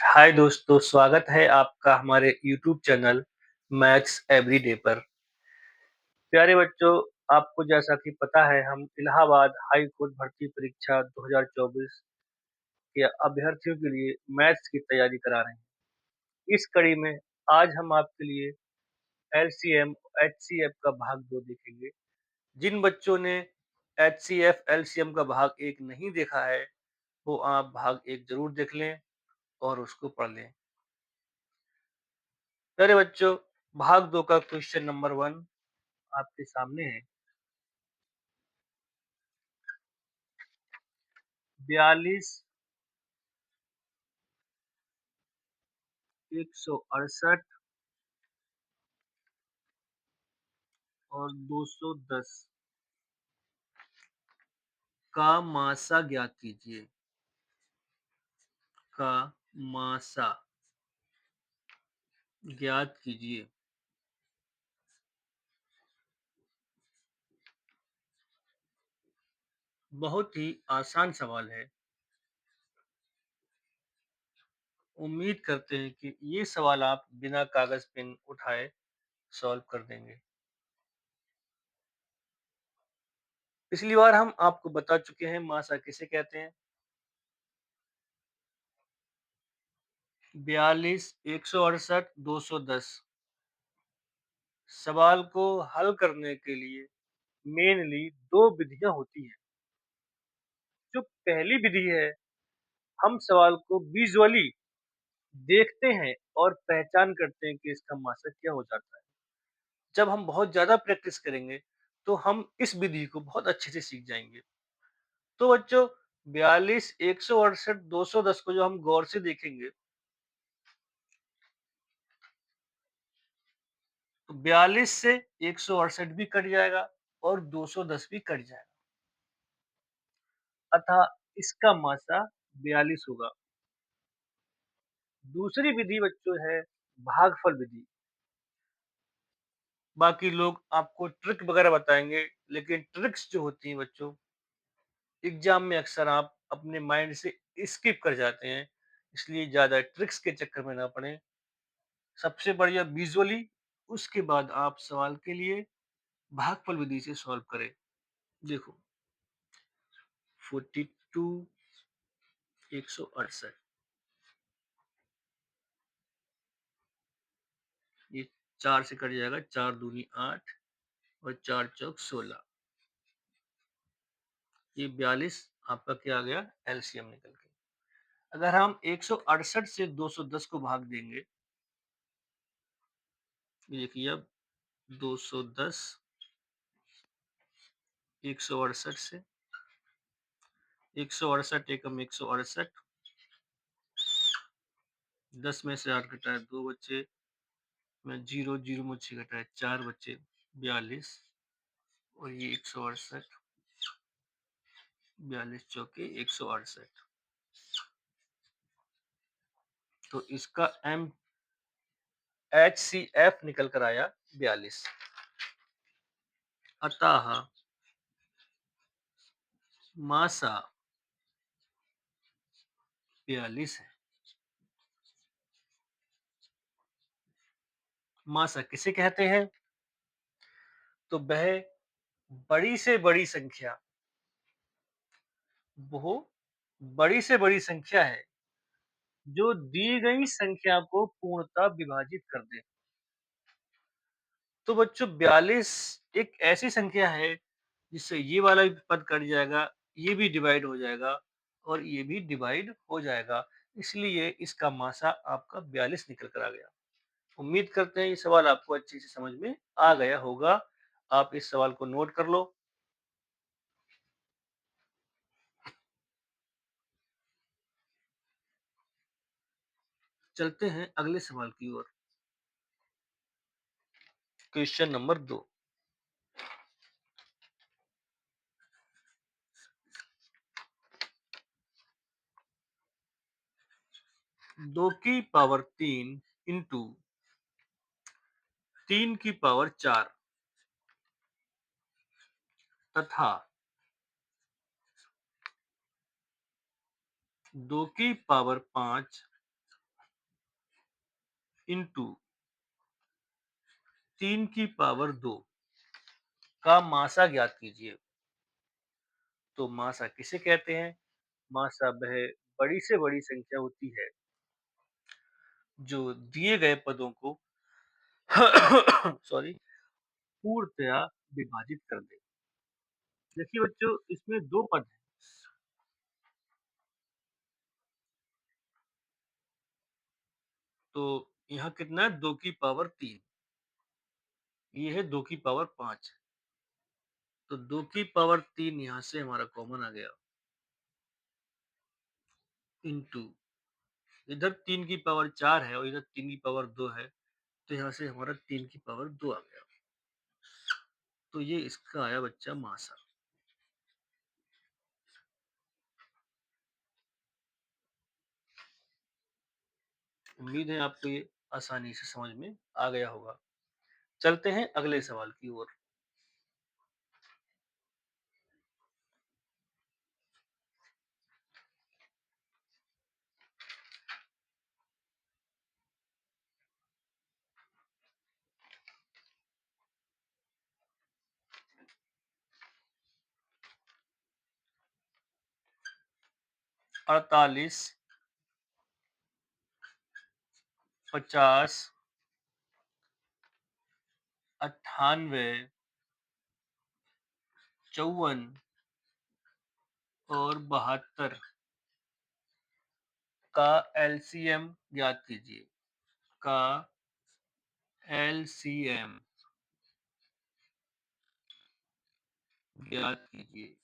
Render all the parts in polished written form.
हाय दोस्तों, स्वागत है आपका हमारे यूट्यूब चैनल मैथ्स एवरीडे पर। प्यारे बच्चों, आपको जैसा कि पता है हम इलाहाबाद हाई कोर्ट भर्ती परीक्षा 2024 के अभ्यर्थियों के लिए मैथ्स की तैयारी करा रहे हैं। इस कड़ी में आज हम आपके लिए एलसीएम एचसीएफ का भाग 2 देखेंगे। जिन बच्चों ने एचसीएफ एलसीएम का भाग 1 नहीं देखा है, वो आप भाग 1 जरूर देख लें और उसको पढ़ लें। प्यारे बच्चों, भाग 2 का क्वेश्चन नंबर 1 आपके सामने है। 42, 168 और 210 का मासा ज्ञात कीजिए। का मासा ज्ञात कीजिए। बहुत ही आसान सवाल है। उम्मीद करते हैं कि ये सवाल आप बिना कागज पेन उठाए सॉल्व कर देंगे। पिछली बार हम आपको बता चुके हैं मासा किसे कहते हैं। 42, 168, 210 सवाल को हल करने के लिए मेनली दो विधियां होती हैं। जो पहली विधि है, हम सवाल को विजुअली देखते हैं और पहचान करते हैं कि इसका मासा क्या हो जाता है। जब हम बहुत ज्यादा प्रैक्टिस करेंगे तो हम इस विधि को बहुत अच्छे से सीख जाएंगे। तो बच्चों, 42, 168, 210 को जो हम गौर से देखेंगे तो 42 से 168 भी कट जाएगा और 210 भी कट जाएगा, अतः इसका मासा 42 होगा। दूसरी विधि बच्चों है भागफल विधि। बाकी लोग आपको ट्रिक वगैरह बताएंगे, लेकिन ट्रिक्स जो होती हैं बच्चों, एग्जाम में अक्सर आप अपने माइंड से स्किप कर जाते हैं, इसलिए ज्यादा ट्रिक्स के चक्कर में ना पड़े। सबसे बढ़िया विजुअली, उसके बाद आप सवाल के लिए भागफल विधि से सॉल्व करें। देखो, 42, 168, ये 4 से कट जाएगा, 4 दूनी 8 और 4 चौक 16। ये 42 आपका क्या आ गया, एलसीएम निकल के। अगर हम 168 से 210 को भाग देंगे, देखिए अब 210 168 से, 168 एकम 168, 10 में से 8 घटाए 2 बच्चे, में 0 0 मुझे घटाए 4 बच्चे, 42 और ये 168, 42 चौके 168। तो इसका एम एच सी एफ निकल कर आया 42। अतः मासा 42 है। मासा किसे कहते हैं? तो वह बड़ी से बड़ी संख्या, वो बड़ी से बड़ी संख्या है जो दी गई संख्या को पूर्णतः विभाजित कर दे। तो बच्चों, 42 एक ऐसी संख्या है जिससे ये वाला भी पद कट जाएगा, ये भी डिवाइड हो जाएगा और ये भी डिवाइड हो जाएगा। इसलिए इसका मासा आपका 42 निकल कर आ गया। उम्मीद करते हैं ये सवाल आपको अच्छे से समझ में आ गया होगा। आप इस सवाल को नोट कर लो। चलते हैं अगले सवाल की ओर। Question number 2। दो की पावर 3 इंटू 3 की पावर 4 तथा 2 की पावर 5 इंटू 3 की पावर 2 का मासा ज्ञात कीजिए। तो मासा किसे कहते हैं? मासा वह बड़ी से बड़ी संख्या होती है जो दिए गए पदों को सॉरी पूर्णतया विभाजित कर दे। देखिए बच्चों, इसमें 2 पद हैं। तो यहाँ कितना है? 2 की पावर 3। ये है 2 की पावर 5। तो 2 की पावर 3 यहाँ से हमारा कॉमन आ गया। इंटू इधर 3 की पावर 4 है और इधर 3 की पावर 2 है। तो यहाँ से हमारा 3 की पावर 2 आ गया। तो ये इसका आया बच्चा मासा। उम्मीद है आपको ये आसानी से समझ में आ गया होगा। चलते हैं अगले सवाल की ओर। अड़तालीस, 50, 98, 54 और 72 का एलसीएम ज्ञात कीजिए। का एलसीएम ज्ञात कीजिए।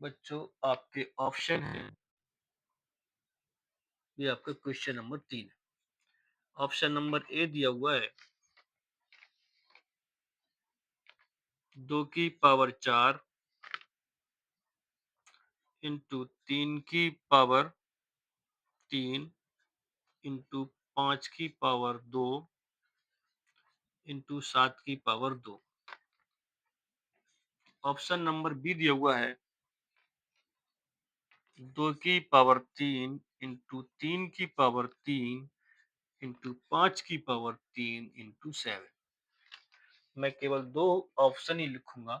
बच्चों, आपके ऑप्शन है, ये आपका क्वेश्चन नंबर 3 है। ऑप्शन नंबर ए दिया हुआ है 2 की पावर 4 इंटू 3 की पावर 3 इंटू 5 की पावर 2 इंटू 7 की पावर 2। ऑप्शन नंबर बी दिया हुआ है 2 की पावर 3 इंटू 3 की पावर 3 इंटू 5 की पावर 3 इंटू 7। मैं केवल 2 ऑप्शन ही लिखूंगा।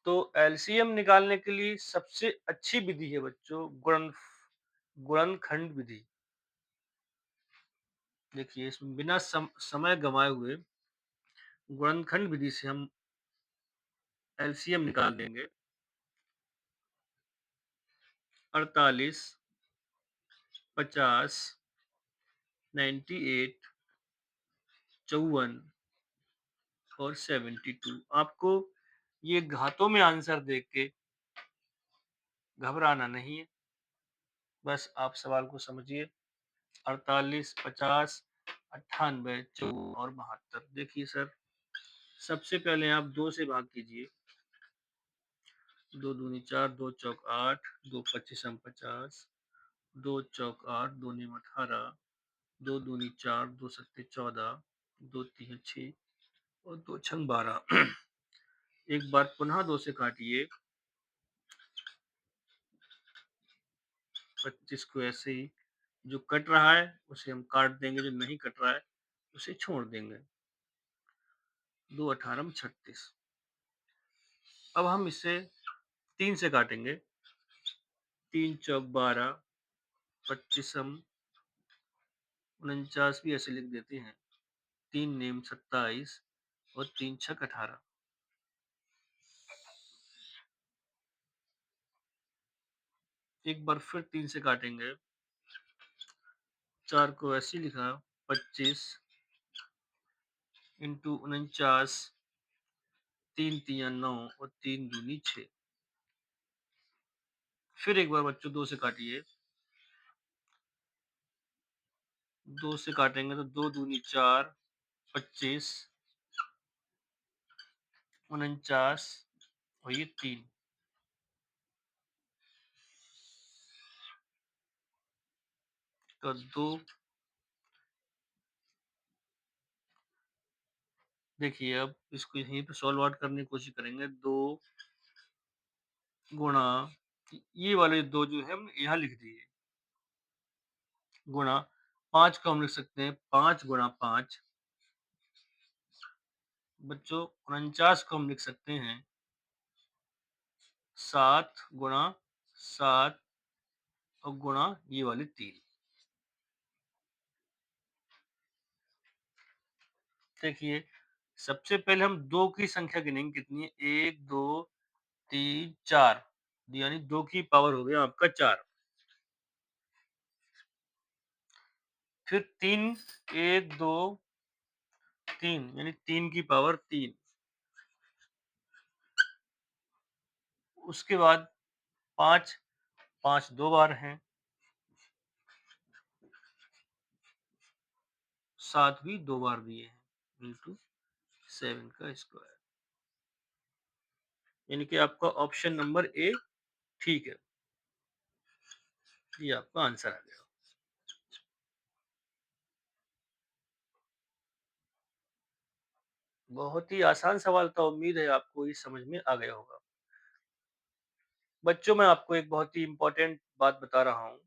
तो एलसीएम निकालने के लिए सबसे अच्छी विधि है बच्चों गुणनखंड विधि। देखिए, इसमें बिना समय गंवाए हुए गुणनखंड विधि से हम एलसीएम निकाल देंगे। 48, 50, 98, 54 और 72। आपको ये घातों में आंसर देख के घबराना नहीं है, बस आप सवाल को समझिए। 48, 50, 98, 54 और 72। देखिए सर, सबसे पहले आप 2 से भाग कीजिए। 2 दूनी 4, 2 चौक 8, 2 पच्चीसम 50, 2 चौक 8, 2 नीम 18, 2 दूनी 4, 2 सत्ते 14, 2 तीन 6 और 2 छंग 12। एक बार पुनः 2 से काटिए। 25 को ऐसे ही, जो कट रहा है उसे हम काट देंगे, जो नहीं कट रहा है उसे छोड़ देंगे। 2 18 36। अब हम इसे 3 से काटेंगे। 3 चौक 12, 25 49 भी ऐसे लिख देते हैं। 3 नेम 27 और 3 छक 18। एक बार फिर 3 से काटेंगे। 4 को ऐसे लिखा, 25 इंटू 49, 3 तिया 9 और 3 दूनी 6। फिर एक बार बच्चों 2 से काटिए। 2 से काटेंगे तो 2 दूनी 4, 25, 49 और ये 3 का 2। देखिए, अब इसको यहीं पे सॉल्व आउट करने की कोशिश करेंगे। 2 गुणा ये वाले 2 जो है हमने यहाँ लिख दिए, गुणा 5 को हम लिख सकते हैं 5 गुणा 5। बच्चों 49 को हम लिख सकते हैं 7 गुणा 7 और गुणा ये वाले 3। देखिए, सबसे पहले हम 2 की संख्या गिनेंगे कितनी है? 1, 2, 3, 4 यानी 2 की पावर हो गया आपका 4। फिर 3 1, 2, 3 यानी 3 की पावर 3। उसके बाद 5 5 2 बार हैं, 7 भी 2 बार दिए हैं इंटू 7 का स्क्वायर। यानी कि आपका ऑप्शन नंबर ए ठीक है। ये आपका आंसर आ गया। बहुत ही आसान सवाल था, उम्मीद है आपको ये समझ में आ गया होगा। बच्चों, मैं आपको एक बहुत ही इम्पोर्टेंट बात बता रहा हूँ।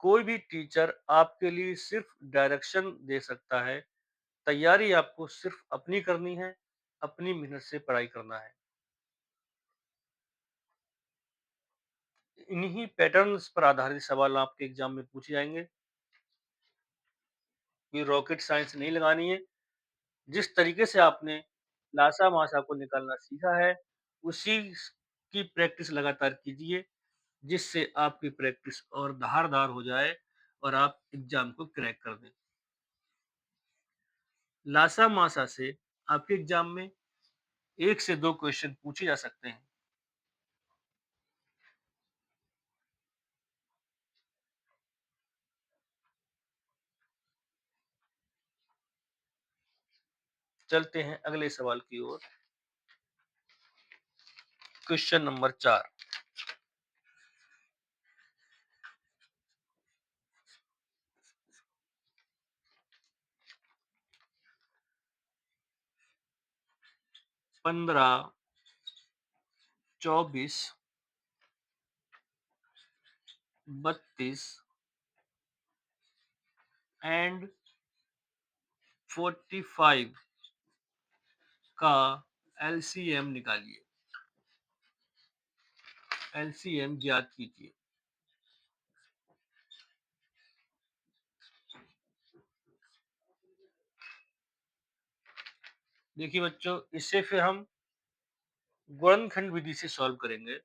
कोई भी टीचर आपके लिए सिर्फ डायरेक्शन दे सकता है, तैयारी आपको सिर्फ अपनी करनी है, अपनी मेहनत से पढ़ाई करना है। इन्हीं पैटर्न्स पर आधारित सवाल आपके एग्जाम में पूछे जाएंगे। ये रॉकेट साइंस नहीं लगानी है। जिस तरीके से आपने लासा मासा को निकालना सीखा है, उसी की प्रैक्टिस लगातार कीजिए, जिससे आपकी प्रैक्टिस और धारदार हो जाए और आप एग्जाम को क्रैक कर दें। लासा मासा से आपके एग्जाम में 1 से 2 क्वेश्चन पूछे जा सकते हैं। चलते हैं अगले सवाल की ओर। Question number 4। 15, 24, 32 एंड 45 का एलसीएम निकालिए। एलसीएम ज्ञात कीजिए। देखिए बच्चों, इससे फिर हम गुणनखंड विधि से सॉल्व करेंगे।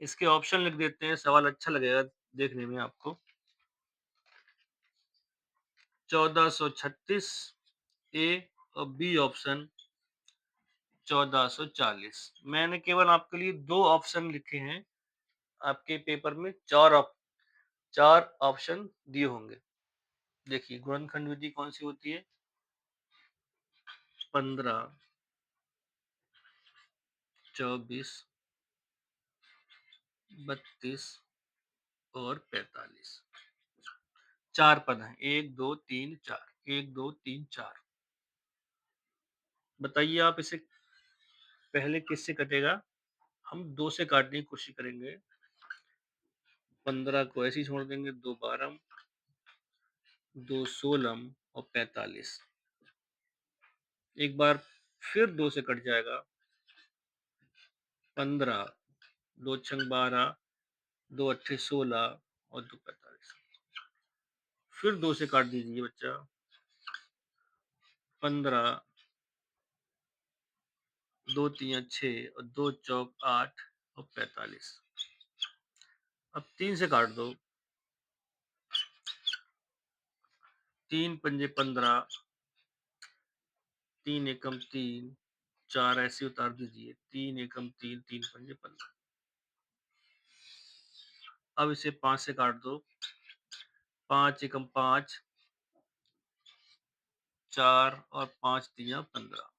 इसके ऑप्शन लिख देते हैं, सवाल अच्छा लगेगा देखने में आपको। 1436 ए और बी ऑप्शन 1440। मैंने केवल आपके लिए 2 ऑप्शन लिखे हैं। आपके पेपर में 4 ऑप्शन दिए होंगे। देखिए, गुणनखंड विधि कौन सी होती है? 15, 24, 32 और 45। 4 पद हैं, 1 2 3 4, 1 2 3 4। बताइए आप इसे पहले किससे कटेगा? हम 2 से काटने की कोशिश करेंगे। 15 को ऐसे ही छोड़ देंगे, 2 12, 2 16 और 45। एक बार फिर 2 से कट जाएगा। 15, 2 छंग 12, 2 अट्ठे 16 और 2 45। फिर 2 से काट दीजिए बच्चा। 15, 2 तिया 6 और 2 चौक 8 और 45। अब 3 से काट दो। 3 पंजे 15, 3 एकम 3, 4 ऐसे उतार दीजिए। 3 एकम 3, 3 पंजे 15। अब इसे 5 से काट दो। 5 एकम 5, 4 और 5 तिया 15।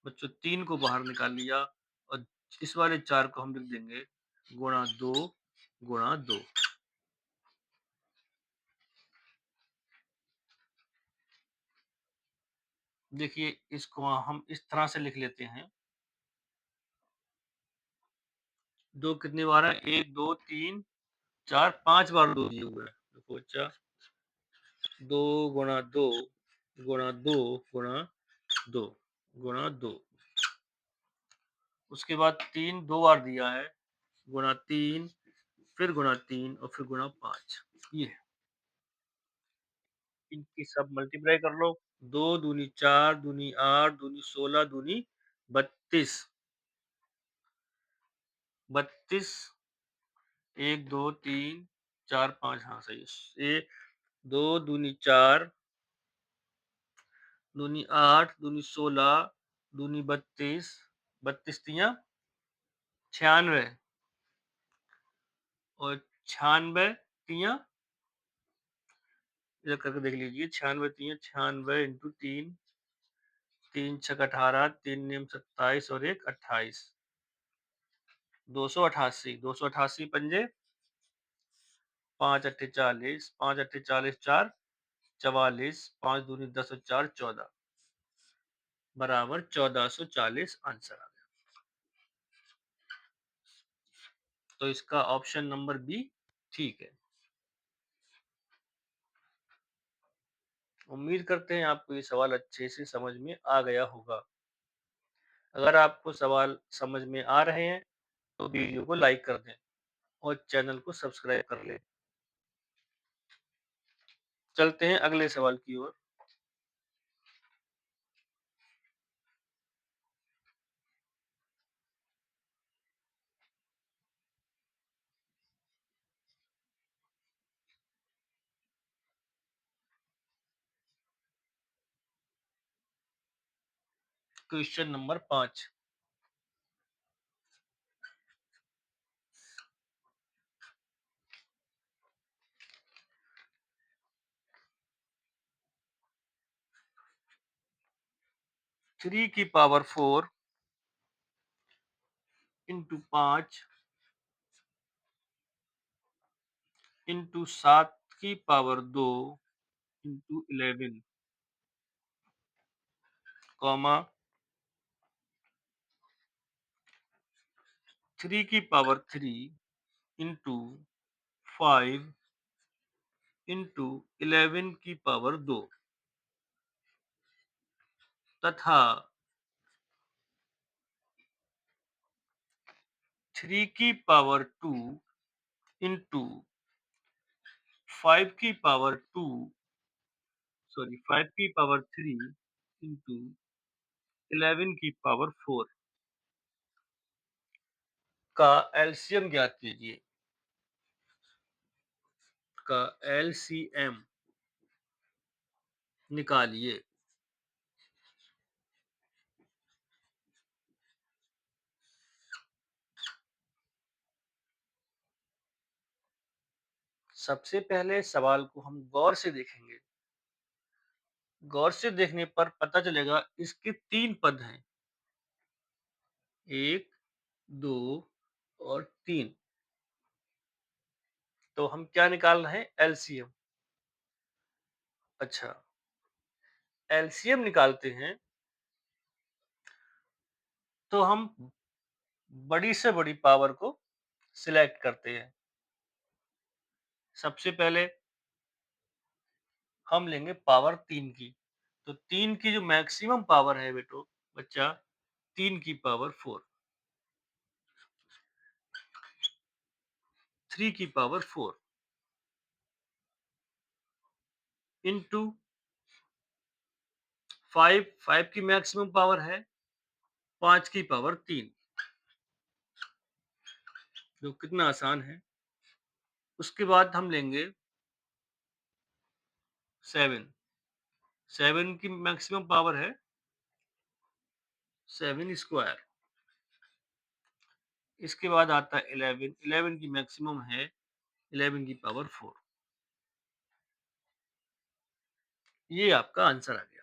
बच्चों 3 को बाहर निकाल लिया और इस वाले 4 को हम लिख देंगे गुणा 2 गुणा 2। देखिए, इसको हम इस तरह से लिख लेते हैं। 2 कितनी बार है? 1, 2, 3, 4, 5 बार 2 दिए हुए हैं। देखो बच्चा 2 गुणा 2 गुणा 2 गुणा 2 गुणा 2। उसके बाद 3 2 बार दिया है, गुणा 3, फिर गुणा 3 और फिर गुणा 5। ये है। इनकी सब मल्टीप्लाई कर लो। 2 दूनी 4, दूनी 8, दूनी 16, दूनी 32। 32, 1, 2, 3, 4, 5, हाँ सही है। ये 2 दूनी 4, दूनी 8, दूनी 16, दूनी 32, 32 तियां 96 और 96 तियां, इधर करके देख लीजिए। 96 तियां 96 इंटू 3, 3 छक 18, 3 नियम 27 और 1 28, 288। 288 पंजे 5 अट्ठे 40, 5 अट्ठे 40, 4 44, 5 दूनी 10 और 4 14 बराबर 1440 आंसर आ गया। तो इसका ऑप्शन नंबर बी ठीक है। उम्मीद करते हैं आपको ये सवाल अच्छे से समझ में आ गया होगा। अगर आपको सवाल समझ में आ रहे हैं तो वीडियो को लाइक कर दें और चैनल को सब्सक्राइब कर लें। चलते हैं अगले सवाल की ओर। Question number 5। 3 की पावर 4 इंटू 5 इंटू 7 की पावर 2 इंटू 11 कॉमा 3 की पावर 3 इंटू 5 इंटू 11 की पावर 2 तथा 3 की पावर 2 इंटू 5 की पावर 2 सॉरी 5 की पावर 3 इंटू 11 की पावर 4 का एलसीएम ज्ञात कीजिए। का एलसीएम निकालिए। सबसे पहले सवाल को हम गौर से देखेंगे। गौर से देखने पर पता चलेगा इसके 3 पद हैं, 1, 2 और 3। तो हम क्या निकाल रहे हैं? एलसीएम। अच्छा, एलसीएम निकालते हैं तो हम बड़ी से बड़ी पावर को सिलेक्ट करते हैं। सबसे पहले हम लेंगे पावर 3 की। तो 3 की जो मैक्सिमम पावर है बच्चा 3 की पावर 4, 3 की पावर 4 इंटू 5, 5 की मैक्सिमम पावर है 5 की पावर 3, जो कितना आसान है। उसके बाद हम लेंगे 7, 7 की मैक्सिमम पावर है 7 स्क्वायर। इसके बाद आता है 11, 11 की मैक्सिमम है 11 की पावर 4। ये आपका आंसर आ गया।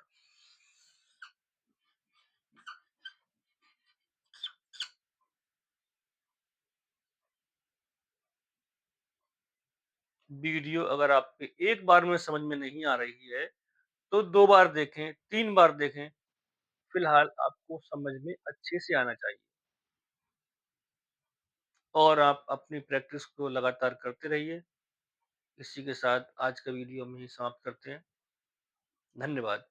वीडियो अगर आपके एक बार में समझ में नहीं आ रही है तो 2 बार देखें, 3 बार देखें। फिलहाल आपको समझ में अच्छे से आना चाहिए। और आप अपनी प्रैक्टिस को लगातार करते रहिए। इसी के साथ आज का वीडियो हम यहीं समाप्त करते हैं। धन्यवाद।